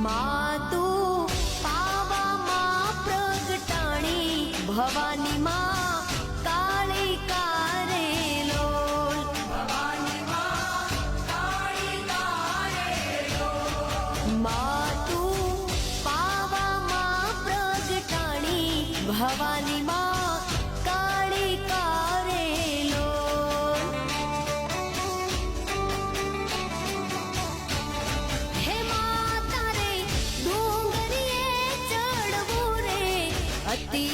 मातु पावा मां प्रगटाणी भवानी मां काली कारेलो भवानी मां काली कारेलो मातु पावा मां प्रगटाणी भवानी मां काली कारेलो अति